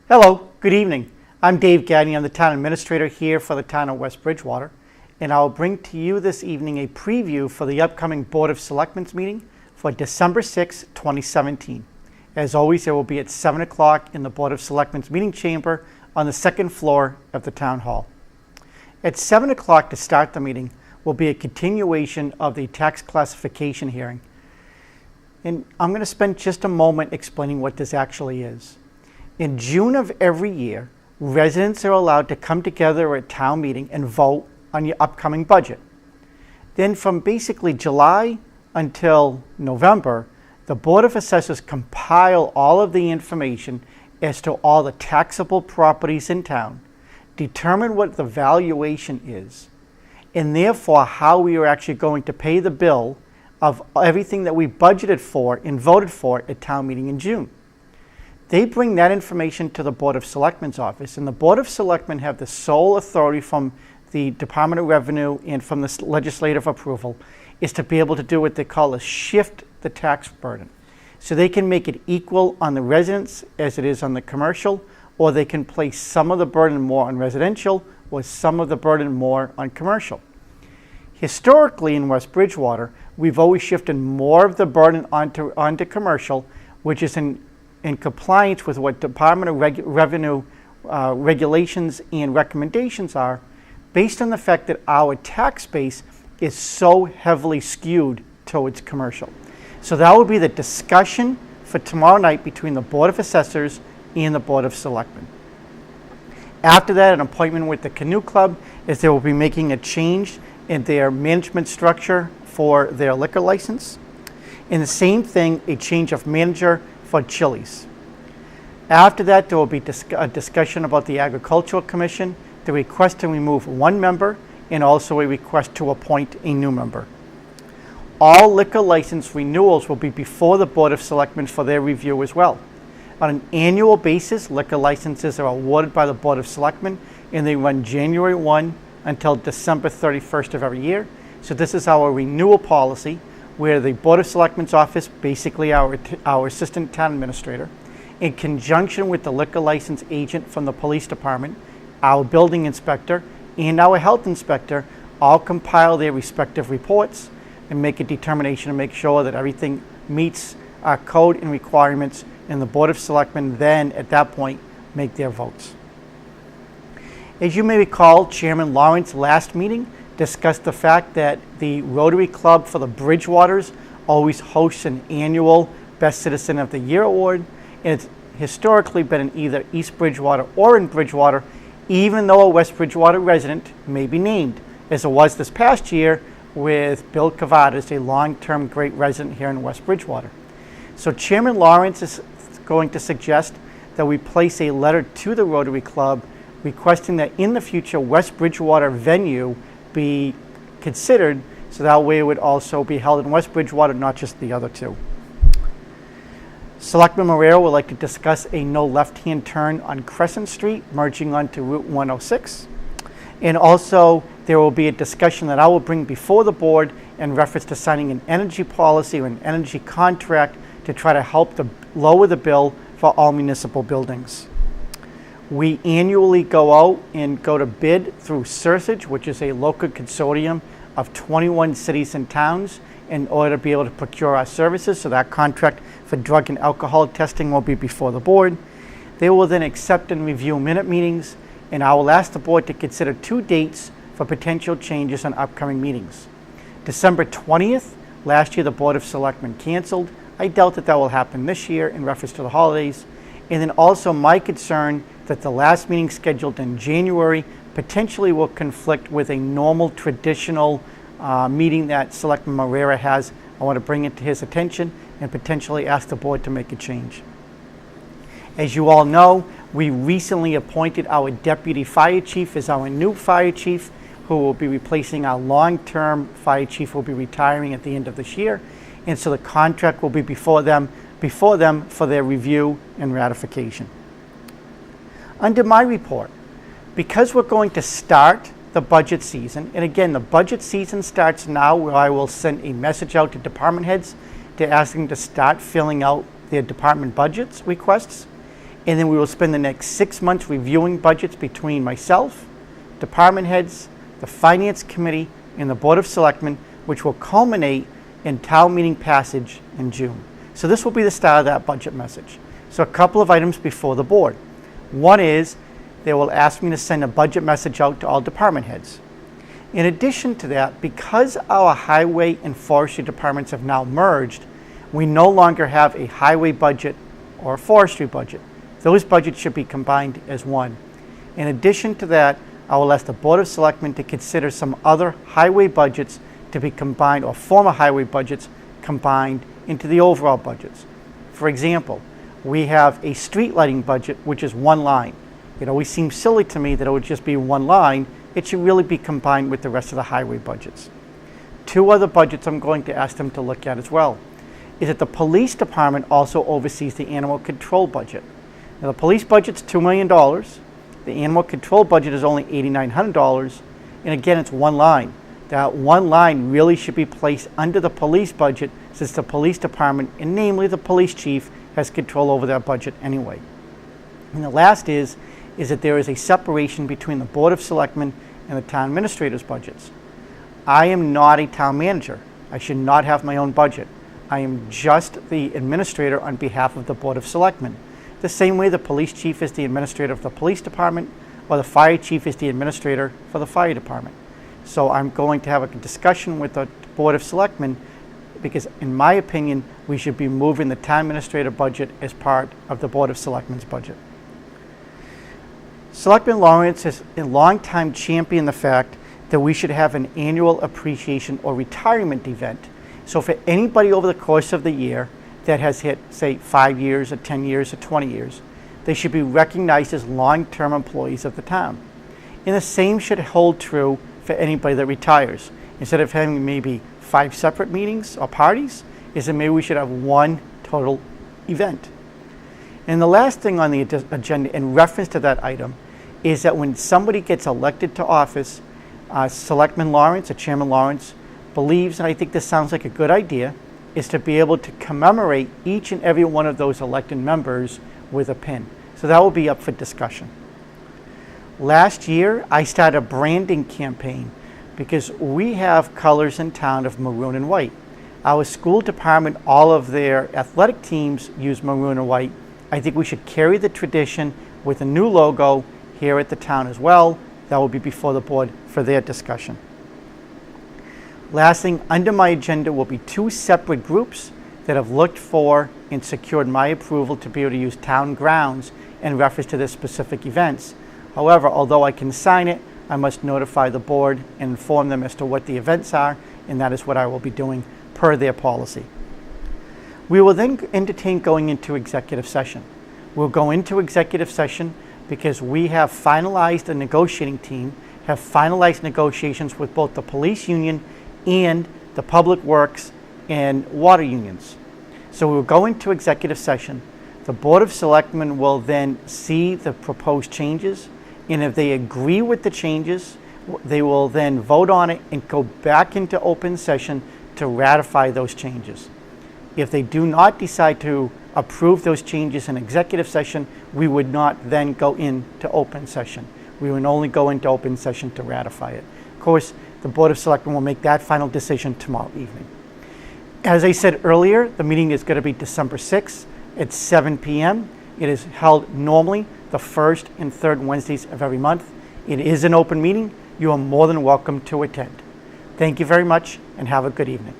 Hello, good evening. I'm Dave Gagne. I'm the town administrator here for the town of West Bridgewater, and I'll bring to you this evening a preview for the upcoming Board of Selectmen meeting for December 6, 2017. As always, it will be at 7 o'clock in the Board of Selectmen meeting chamber on the second floor of the town hall. At 7 o'clock to start the meeting will be a continuation of the tax classification hearing. And I'm going to spend just a moment explaining what this actually is. In June of every year, residents are allowed to come together at town meeting and vote on your upcoming budget. Then from basically July until November, the Board of Assessors compile all of the information as to all the taxable properties in town, determine what the valuation is, and therefore how we are actually going to pay the bill of everything that we budgeted for and voted for at town meeting in June. They bring that information to the Board of Selectmen's office, and the Board of Selectmen have the sole authority from the Department of Revenue and from the legislative approval is to be able to do what they call a shift the tax burden. So they can make it equal on the residents as it is on the commercial, or they can place some of the burden more on residential or some of the burden more on commercial. Historically in West Bridgewater, we've always shifted more of the burden onto commercial, which is in compliance with what Department of Revenue regulations and recommendations are, based on the fact that our tax base is so heavily skewed towards commercial. So that will be the discussion for tomorrow night between the Board of Assessors and the Board of Selectmen. After that, an appointment with the Canoe Club, as they will be making a change in their management structure for their liquor license. And the same thing, a change of manager for Chili's. After that, there will be a discussion about the Agricultural Commission, the request to remove one member, and also a request to appoint a new member. All liquor license renewals will be before the Board of Selectmen for their review as well. On an annual basis, liquor licenses are awarded by the Board of Selectmen, and they run January 1 until December 31st of every year. So this is our renewal policy, where the Board of Selectmen's office, basically our assistant town administrator, in conjunction with the liquor license agent from the police department, our building inspector, and our health inspector, all compile their respective reports and make a determination to make sure that everything meets our code and requirements, and the Board of Selectmen then, at that point, make their votes. As you may recall, Chairman Lawrence last meeting discussed the fact that the Rotary Club for the Bridgewaters always hosts an annual Best Citizen of the Year award, and it's historically been in either East Bridgewater or in Bridgewater, even though a West Bridgewater resident may be named, as it was this past year with Bill Cavadas, a long-term great resident here in West Bridgewater. So Chairman Lawrence is going to suggest that we place a letter to the Rotary Club requesting that in the future West Bridgewater venue be considered, so that way it would also be held in West Bridgewater, not just the other two. Selectman Morero would like to discuss a no left-hand turn on Crescent Street, merging onto Route 106. And also, there will be a discussion that I will bring before the board in reference to signing an energy policy or an energy contract to try to help lower the bill for all municipal buildings. We annually go out and go to bid through Sursage, which is a local consortium of 21 cities and towns, in order to be able to procure our services. So that contract for drug and alcohol testing will be before the board. They will then accept and review minute meetings, and I will ask the board to consider 2 dates for potential changes on upcoming meetings. December 20th, last year the Board of Selectmen canceled. I doubt that will happen this year in reference to the holidays. And then also my concern that the last meeting scheduled in January potentially will conflict with a normal traditional meeting that Selectman Morera has. I want to bring it to his attention and potentially ask the board to make a change. As you all know, we recently appointed our deputy fire chief as our new fire chief, who will be replacing our long-term fire chief, who will be retiring at the end of this year. And so the contract will be before them for their review and ratification. Under my report, because we're going to start the budget season, and again, the budget season starts now, where I will send a message out to department heads to ask them to start filling out their department budgets requests. And then we will spend the next 6 months reviewing budgets between myself, department heads, the Finance Committee, and the Board of Selectmen, which will culminate in town meeting passage in June. So this will be the start of that budget message. So a couple of items before the board. One is they will ask me to send a budget message out to all department heads. In addition to that, because our highway and forestry departments have now merged, we no longer have a highway budget or a forestry budget. Those budgets should be combined as one. In addition to that, I will ask the Board of Selectmen to consider some other highway budgets to be combined, or former highway budgets combined into the overall budgets. For example, we have a street lighting budget, which is one line. It always seems silly to me that it would just be one line. It should really be combined with the rest of the highway budgets. Two other budgets I'm going to ask them to look at as well is that the police department also oversees the animal control budget. Now, the police budget's $2 million. The animal control budget is only $8,900. And again, it's one line. That one line really should be placed under the police budget, since the police department, and namely the police chief, has control over that budget anyway. And the last is that there is a separation between the Board of Selectmen and the town administrator's budgets. I am not a town manager. I should not have my own budget. I am just the administrator on behalf of the Board of Selectmen. The same way the police chief is the administrator of the police department, or the fire chief is the administrator for the fire department. So I'm going to have a discussion with the Board of Selectmen, because in my opinion, we should be moving the town administrator budget as part of the Board of Selectmen's budget. Selectman Lawrence has a long time championed the fact that we should have an annual appreciation or retirement event. So for anybody over the course of the year that has hit, say, 5 years or 10 years or 20 years, they should be recognized as long-term employees of the town. And the same should hold true for anybody that retires. Instead of having maybe 5 separate meetings or parties, is that maybe we should have one total event. And the last thing on the agenda in reference to that item is that when somebody gets elected to office, Selectman Lawrence, or Chairman Lawrence, believes, and I think this sounds like a good idea, is to be able to commemorate each and every one of those elected members with a pin. So that will be up for discussion. Last year, I started a branding campaign because we have colors in town of maroon and white. Our school department, all of their athletic teams use maroon and white. I think we should carry the tradition with a new logo here at the town as well. That will be before the board for their discussion. Last thing, under my agenda will be 2 separate groups that have looked for and secured my approval to be able to use town grounds in reference to their specific events. However, although I can sign it, I must notify the board and inform them as to what the events are, and that is what I will be doing per their policy. We will then entertain going into executive session. We'll go into executive session because we have finalized the negotiating team, have finalized negotiations with both the police union and the public works and water unions. So we will go into executive session. The Board of Selectmen will then see the proposed changes, and if they agree with the changes, they will then vote on it and go back into open session to ratify those changes. If they do not decide to approve those changes in executive session, we would not then go into open session. We would only go into open session to ratify it. Of course, the Board of Selectmen will make that final decision tomorrow evening. As I said earlier, the meeting is going to be December 6th at 7 p.m. It is held normally the first and third Wednesdays of every month. It is an open meeting. You are more than welcome to attend. Thank you very much and have a good evening.